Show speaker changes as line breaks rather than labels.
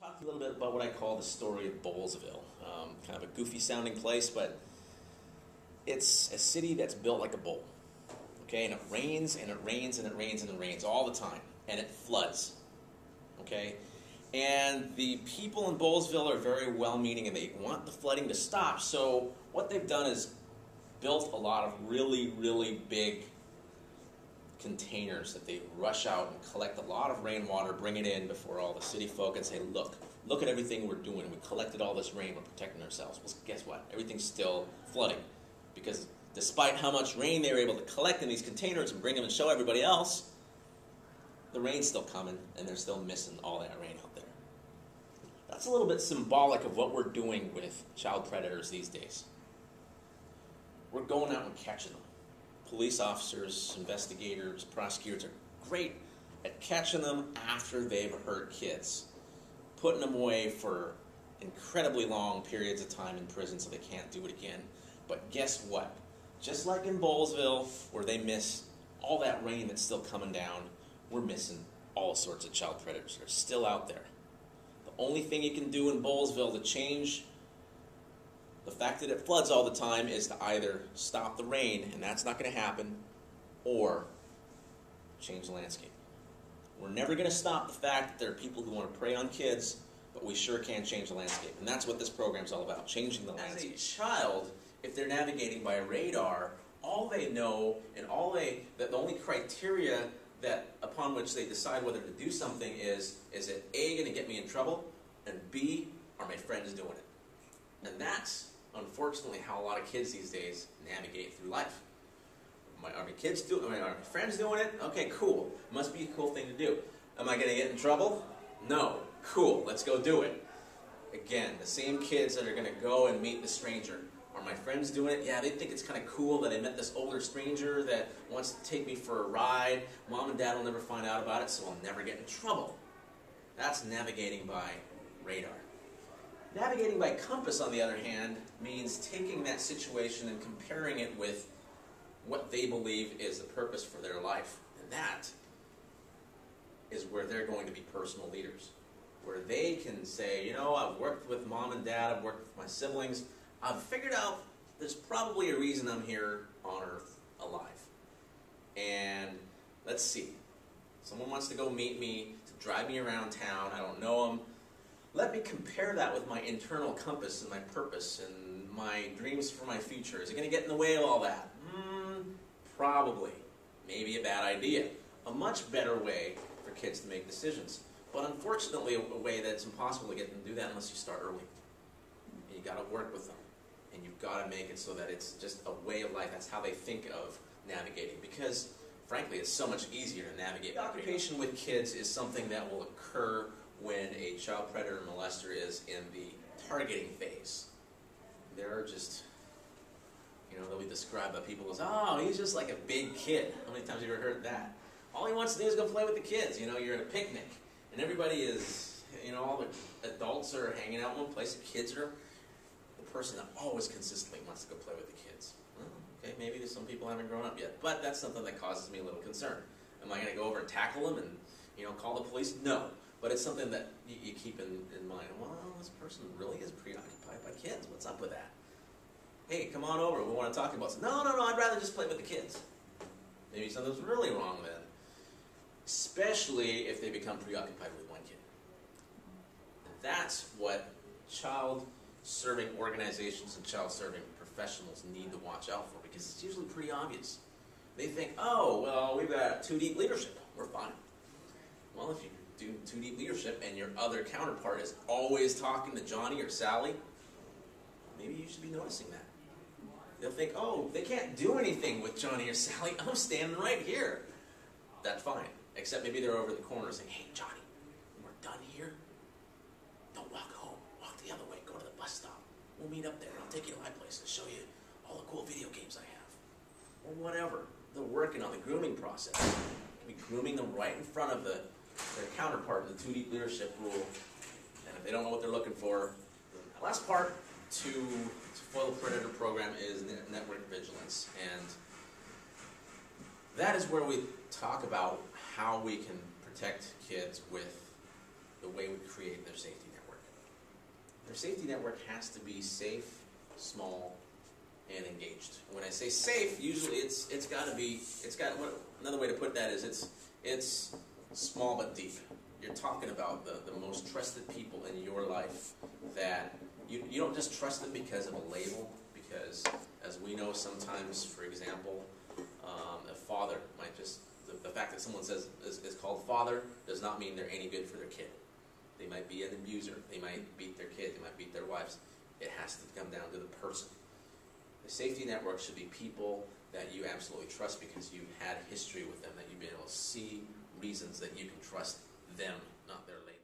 Talk a little bit about what I call the story of Bowlesville. Kind of a goofy sounding place, but it's a city that's built like a bowl. Okay, and it rains and it rains and it rains and it rains all the time, and it floods. Okay, and the people in Bowlesville are very well-meaning and they want the flooding to stop. So what they've done is built a lot of really, really big containers that they rush out and collect a lot of rainwater, bring it in before all the city folk and say, look at everything we're doing. We collected all this rain, we're protecting ourselves. Well, guess what? Everything's still flooding because despite how much rain they were able to collect in these containers and bring them and show everybody else, the rain's still coming and they're still missing all that rain out there. That's a little bit symbolic of what we're doing with child predators these days. We're going out and catching them. Police officers, investigators, prosecutors are great at catching them after they've hurt kids, putting them away for incredibly long periods of time in prison so they can't do it again. But guess what? Just like in Bowlesville, where they miss all that rain that's still coming down, we're missing all sorts of child predators. They're still out there. The only thing you can do in Bowlesville to change the fact that it floods all the time is to either stop the rain, and that's not going to happen, or change the landscape. We're never going to stop the fact that there are people who want to prey on kids, but we sure can change the landscape. And that's what this program's all about, changing the landscape. As a child, if they're navigating by radar, all they know and the only criteria that upon which they decide whether to do something is it A, going to get me in trouble, and B, are my friends doing it? And that's unfortunately how a lot of kids these days navigate through life. Are my kids doing it? Are my friends doing it? Okay, cool. Must be a cool thing to do. Am I going to get in trouble? No. Cool. Let's go do it. Again, the same kids that are going to go and meet the stranger. Are my friends doing it? Yeah, they think it's kind of cool that I met this older stranger that wants to take me for a ride. Mom and Dad will never find out about it, so I'll never get in trouble. That's navigating by radar. Navigating by compass, on the other hand, means taking that situation and comparing it with what they believe is the purpose for their life. And that is where they're going to be personal leaders. Where they can say, you know, I've worked with Mom and Dad, I've worked with my siblings, I've figured out there's probably a reason I'm here on Earth alive. And let's see. Someone wants to go meet me, to drive me around town, I don't know them. Let me compare that with my internal compass and my purpose and my dreams for my future. Is it going to get in the way of all that? Probably. Maybe a bad idea. A much better way for kids to make decisions. But unfortunately, a way that it's impossible to get them to do that unless you start early. And you've got to work with them. And you've got to make it so that it's just a way of life. That's how they think of navigating. Because, frankly, it's so much easier to navigate. The occupation with kids is something that will occur when a child predator molester is in the targeting phase. They're just, they'll be described by people as, oh, he's just like a big kid. How many times have you ever heard that? All he wants to do is go play with the kids. You're at a picnic, and everybody is, all the adults are hanging out in one place. The kids are the person that always consistently wants to go play with the kids. Well, okay, maybe there's some people haven't grown up yet, but that's something that causes me a little concern. Am I going to go over and tackle them and, call the police? No. But it's something that you keep in mind. Well, this person really is preoccupied by kids. What's up with that? Hey, come on over. We want to talk about something. No, I'd rather just play with the kids. Maybe something's really wrong then. Especially if they become preoccupied with one kid. And that's what child-serving organizations and child-serving professionals need to watch out for, because it's usually pretty obvious. They think, oh, well, we've got too deep leadership. We're fine. Well, if you do too deep leadership and your other counterpart is always talking to Johnny or Sally, maybe you should be noticing that. They'll think, oh, they can't do anything with Johnny or Sally. I'm standing right here. That's fine. Except maybe they're over the corner saying, hey, Johnny, when we're done here, don't walk home. Walk the other way. Go to the bus stop. We'll meet up there. I'll take you to my place and show you all the cool video games I have. Or whatever. They're working on the grooming process. Be grooming them right in front of their counterpart in the too deep leadership rule. And if they don't know what they're looking for, the last part to foil the predator program is network vigilance. And that is where we talk about how we can protect kids with the way we create their safety net. Their safety network has to be safe, small, and engaged. When I say safe, usually it's got another way to put that is it's small but deep. You're talking about the most trusted people in your life that you don't just trust them because of a label, because as we know sometimes, for example, a father might just, the fact that someone says is called father does not mean they're any good for their kid. They might be an abuser, they might beat their kid, they might beat their wives. It has to come down to the person. The safety network should be people that you absolutely trust because you've had history with them, that you've been able to see reasons that you can trust them, not their label.